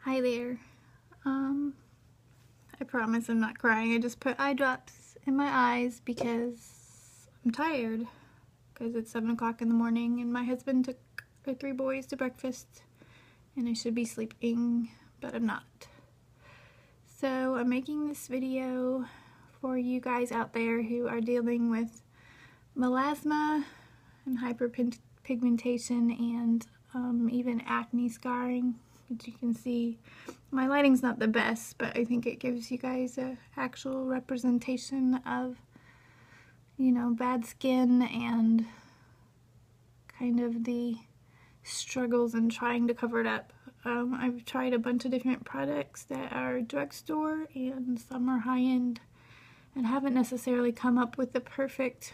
Hi there. I promise I'm not crying. I just put eye drops in my eyes because I'm tired. Because it's 7 o'clock in the morning and my husband took our 3 boys to breakfast and I should be sleeping, but I'm not. So I'm making this video for you guys out there who are dealing with melasma and hyperpigmentation and even acne scarring. As you can see, my lighting's not the best, but I think it gives you guys an actual representation of, you know, bad skin and kind of the struggles in trying to cover it up. I've tried a bunch of different products that are drugstore and some are high-end and haven't necessarily come up with the perfect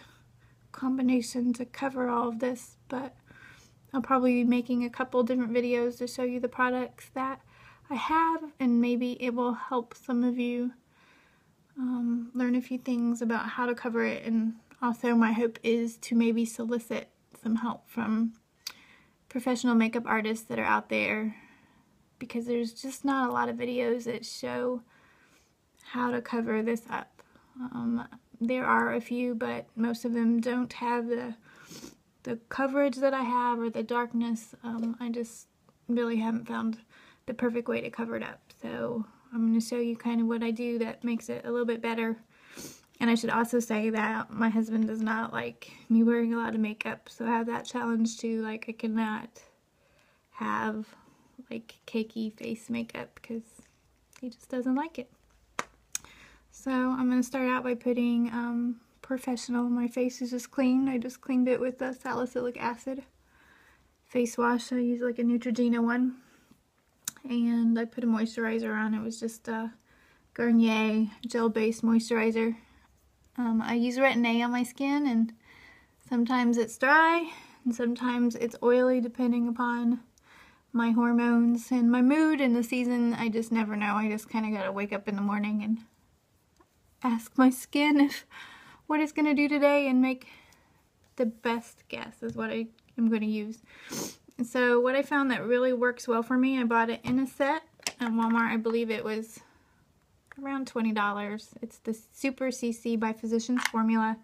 combination to cover all of this, but I'll probably be making a couple different videos to show you the products that I have, and maybe it will help some of you learn a few things about how to cover it. And also my hope is to maybe solicit some help from professional makeup artists that are out there, because there's just not a lot of videos that show how to cover this up. There are a few, but most of them don't have the coverage that I have or the darkness. I just really haven't found the perfect way to cover it up. So I'm going to show you kind of what I do that makes it a little bit better. And I should also say that my husband does not like me wearing a lot of makeup, so I have that challenge too. Like, I cannot have like cakey face makeup because he just doesn't like it. So I'm going to start out by putting Professional. My face is just clean. I just cleaned it with the salicylic acid face wash. I use like a Neutrogena one. And I put a moisturizer on. It was just a Garnier gel-based moisturizer. I use Retin-A on my skin, and sometimes it's dry and sometimes it's oily depending upon my hormones and my mood and the season. I just never know. I just kind of gotta wake up in the morning and ask my skin if what it's going to do today and make the best guess is what I am going to use. And so what I found that really works well for me, I bought it in a set at Walmart. I believe it was around $20. It's the Super CC by Physicians Formula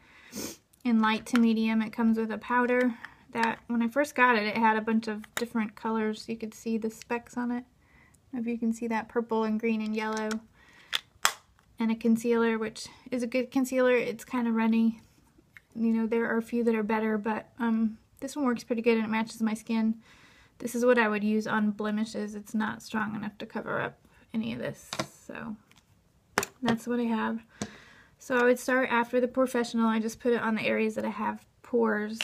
in light to medium. It comes with a powder that when I first got it, it had a bunch of different colors. You could see the specks on it. I don't know if you can see that, purple and green and yellow. And a concealer, which is a good concealer. It's kind of runny. You know, there are a few that are better, but this one works pretty good and it matches my skin. This is what I would use on blemishes. It's not strong enough to cover up any of this, so that's what I have. So I would start after the Professional. I just put it on the areas that I have pores,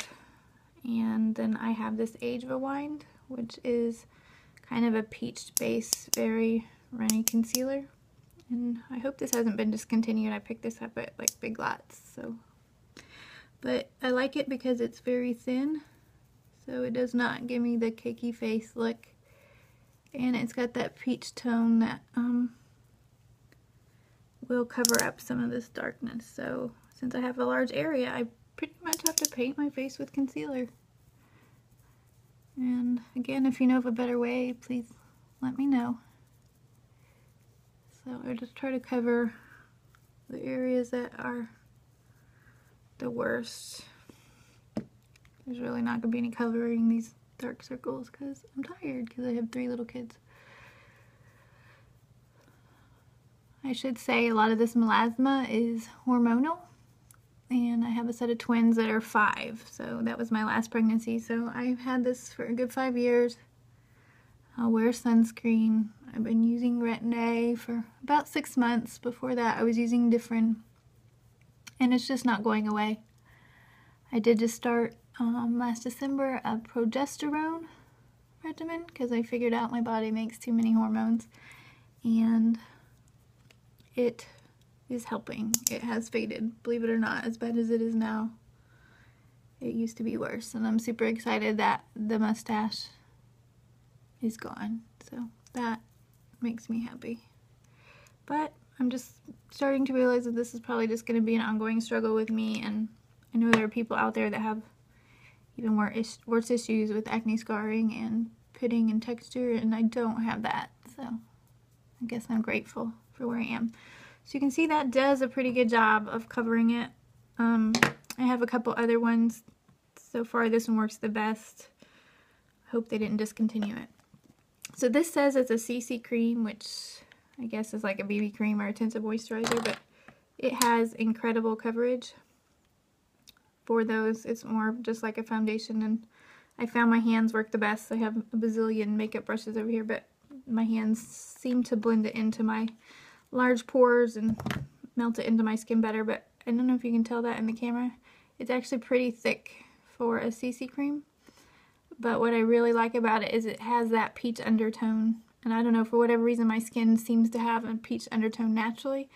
and then I have this Age Rewind, which is kind of a peached base, very runny concealer. And I hope this hasn't been discontinued. I picked this up at like Big Lots, so. But I like it because it's very thin, so it does not give me the cakey face look. And it's got that peach tone that will cover up some of this darkness. So since I have a large area, I pretty much have to paint my face with concealer. And again, if you know of a better way, please let me know. So I just try to cover the areas that are the worst. There's really not going to be any covering these dark circles because I'm tired because I have 3 little kids. I should say a lot of this melasma is hormonal, and I have a set of twins that are 5, so that was my last pregnancy. So I've had this for a good 5 years. I'll wear sunscreen. I've been using Retin-A for about 6 months. Before that, I was using different, and it's just not going away. I did just start last December a progesterone regimen because I figured out my body makes too many hormones, and it is helping. It has faded, believe it or not, as bad as it is now. It used to be worse, and I'm super excited that the mustache is gone, so that makes me happy. But I'm just starting to realize that this is probably just going to be an ongoing struggle with me, and I know there are people out there that have even worse issues with acne scarring and pitting and texture, and I don't have that, so I guess I'm grateful for where I am. So you can see that does a pretty good job of covering it. I have a couple other ones. So far this one works the best. Hope they didn't discontinue it. So this says it's a CC cream, which I guess is like a BB cream or a tinted moisturizer, but it has incredible coverage for those. It's more just like a foundation, and I found my hands work the best. I have a bazillion makeup brushes over here, but my hands seem to blend it into my large pores and melt it into my skin better, but I don't know if you can tell that in the camera. It's actually pretty thick for a CC cream, but what I really like about it is it has that peach undertone, and I don't know, for whatever reason my skin seems to have a peach undertone naturally,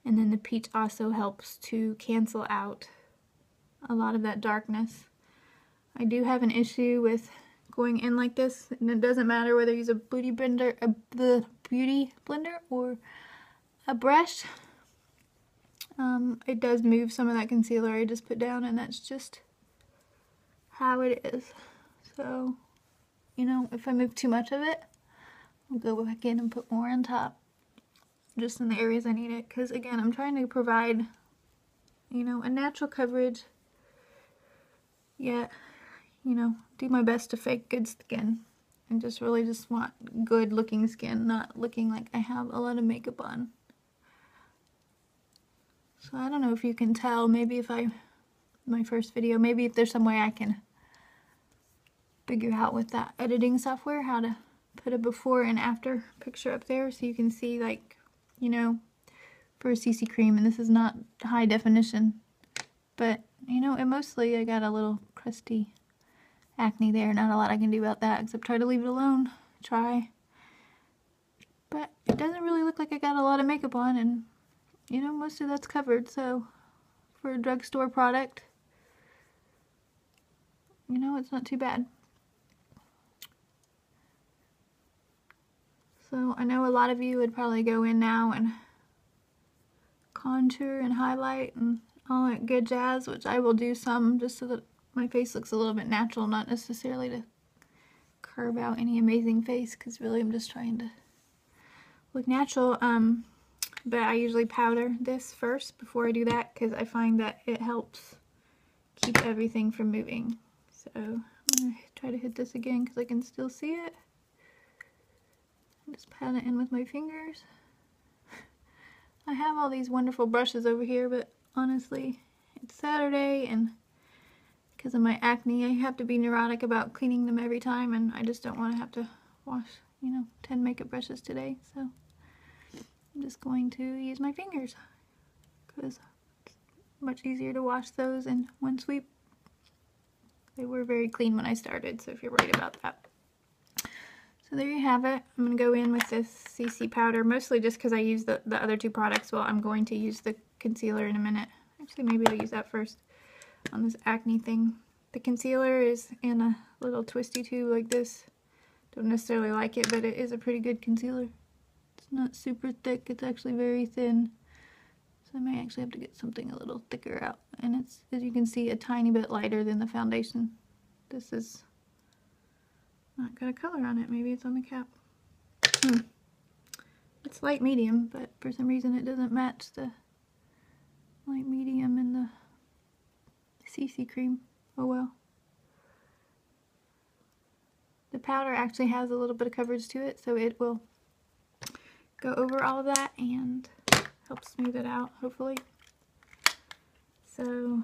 and then the peach also helps to cancel out a lot of that darkness. I do have an issue with going in like this, and it doesn't matter whether you use a beauty blender, or a brush. It does move some of that concealer I just put down, and that's just how it is. So, you know, if I move too much of it, I'll go back in and put more on top, just in the areas I need it, because again, I'm trying to provide, you know, a natural coverage, yet, you know, do my best to fake good skin, and just really just want good looking skin, not looking like I have a lot of makeup on. So I don't know if you can tell, maybe if my first video, maybe if there's some way I can figure out with that editing software how to put a before and after picture up there so you can see, like, you know, for a CC cream, and this is not high definition, but you know, and mostly I got a little crusty acne there. Not a lot I can do about that except try to leave it alone. Try. But it doesn't really look like I got a lot of makeup on, and you know, most of that's covered, so for a drugstore product, you know, it's not too bad. So I know a lot of you would probably go in now and contour and highlight and all that good jazz, which I will do some just so that my face looks a little bit natural, not necessarily to carve out any amazing face, because really I'm just trying to look natural. But I usually powder this first before I do that, because I find that it helps keep everything from moving. So I'm going to try to hit this again because I can still see it. Just pat it in with my fingers. I have all these wonderful brushes over here, but honestly, it's Saturday, and because of my acne, I have to be neurotic about cleaning them every time, and I just don't want to have to wash, you know, 10 makeup brushes today, so I'm just going to use my fingers, because it's much easier to wash those in one sweep. They were very clean when I started, so if you're worried about that. So there you have it. I'm going to go in with this CC powder, mostly just because I use the other two products. Well, I'm going to use the concealer in a minute. Actually, maybe I'll use that first on this acne thing. The concealer is in a little twisty tube like this. Don't necessarily like it, but it is a pretty good concealer. It's not super thick. It's actually very thin. So I may actually have to get something a little thicker out. And it's, as you can see, a tiny bit lighter than the foundation. This is not got a color on it. Maybe it's on the cap. It's light medium, but for some reason it doesn't match the light medium in the CC cream. Oh well. The powder actually has a little bit of coverage to it, so it will go over all of that and help smooth it out, hopefully. So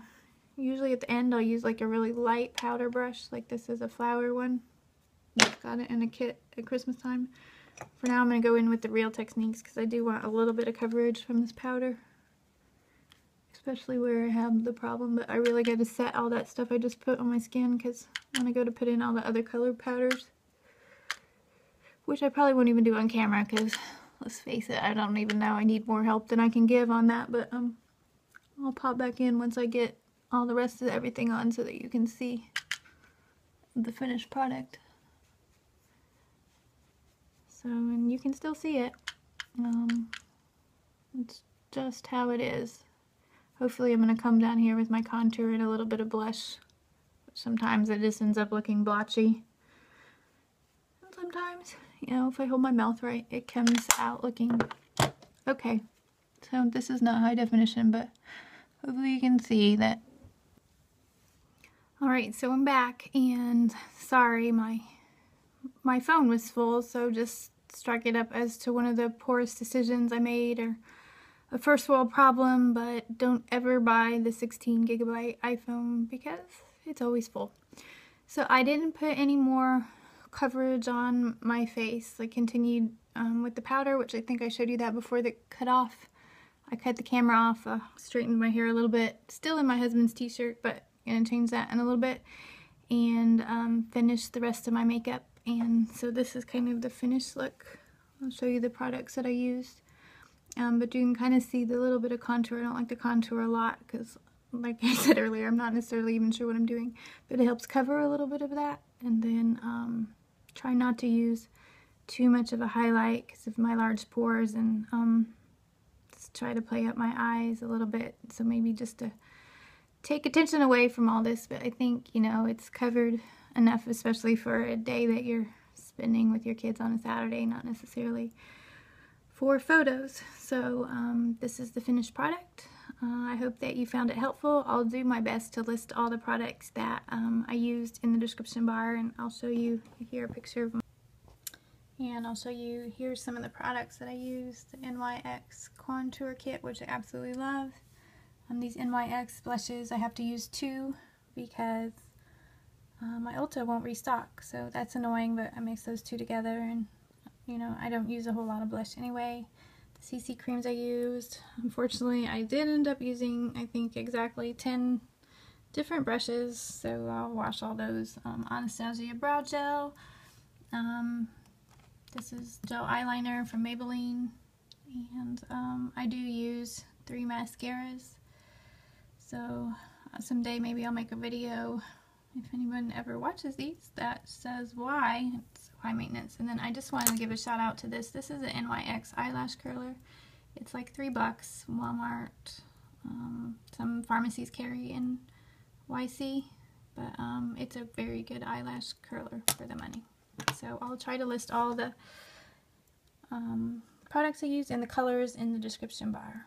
usually at the end I'll use like a really light powder brush, like this is a flower one. I've got it in a kit at Christmas time. For now I'm going to go in with the Real Techniques because I do want a little bit of coverage from this powder, especially where I have the problem, but I really got to set all that stuff I just put on my skin, because when I go to put in all the other colored powders, which I probably won't even do on camera because, let's face it, I don't even know, I need more help than I can give on that, but I'll pop back in once I get all the rest of everything on so that you can see the finished product. So, and you can still see it. It's just how it is. Hopefully I'm going to come down here with my contour and a little bit of blush. Sometimes it just ends up looking blotchy. And sometimes. You know, if I hold my mouth right, it comes out looking okay. So this is not high definition, but hopefully you can see that. Alright, so I'm back, and sorry, my phone was full, so just struck it up as to one of the poorest decisions I made, or a first world problem, but don't ever buy the 16 gigabyte iPhone because it's always full. So I didn't put any more coverage on my face. I continued with the powder, which I think I showed you that before the cut off. I cut the camera off, straightened my hair a little bit, still in my husband's t-shirt, but gonna change that in a little bit, and finished the rest of my makeup. And so this is kind of the finished look. I'll show you the products that I used. But you can kind of see the little bit of contour. I don't like to contour a lot because, like I said earlier, I'm not necessarily even sure what I'm doing. But it helps cover a little bit of that. And then try not to use too much of a highlight because of my large pores. And just try to play up my eyes a little bit. So maybe just to take attention away from all this. But I think, you know, it's covered enough, especially for a day that you're spending with your kids on a Saturday, not necessarily for photos. So this is the finished product. I hope that you found it helpful. I'll do my best to list all the products that I used in the description bar, and I'll show you here a picture of them. And I'll show you here's some of the products that I used. The NYX contour kit, which I absolutely love. These NYX blushes, I have to use 2 because my Ulta won't restock, so that's annoying, but I mix those 2 together, and you know, I don't use a whole lot of blush anyway. The CC creams I used, unfortunately, I did end up using, I think, exactly 10 different brushes, so I'll wash all those. Anastasia brow gel. This is gel eyeliner from Maybelline, and I do use 3 mascaras. So someday maybe I'll make a video, if anyone ever watches these, that says why. It's high maintenance. And then I just wanted to give a shout out to this. This is an NYX eyelash curler. It's like $3, Walmart. Some pharmacies carry in YC, but it's a very good eyelash curler for the money. So I'll try to list all the products I use and the colors in the description bar.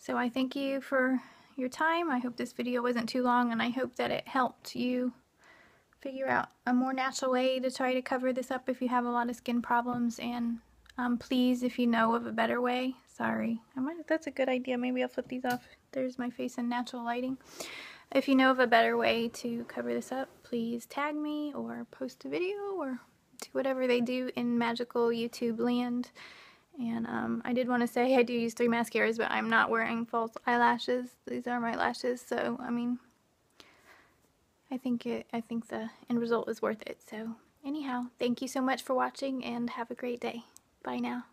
So I thank you for your time. I hope this video wasn't too long, and I hope that it helped you figure out a more natural way to try to cover this up if you have a lot of skin problems. And please, if you know of a better way, sorry, that's a good idea. Maybe I'll flip these off. There's my face in natural lighting. If you know of a better way to cover this up, please tag me or post a video or do whatever they do in magical YouTube land. And I did want to say I do use 3 mascaras, but I'm not wearing false eyelashes. These are my lashes, so I mean, I think the end result is worth it. So anyhow, thank you so much for watching, and have a great day. Bye now.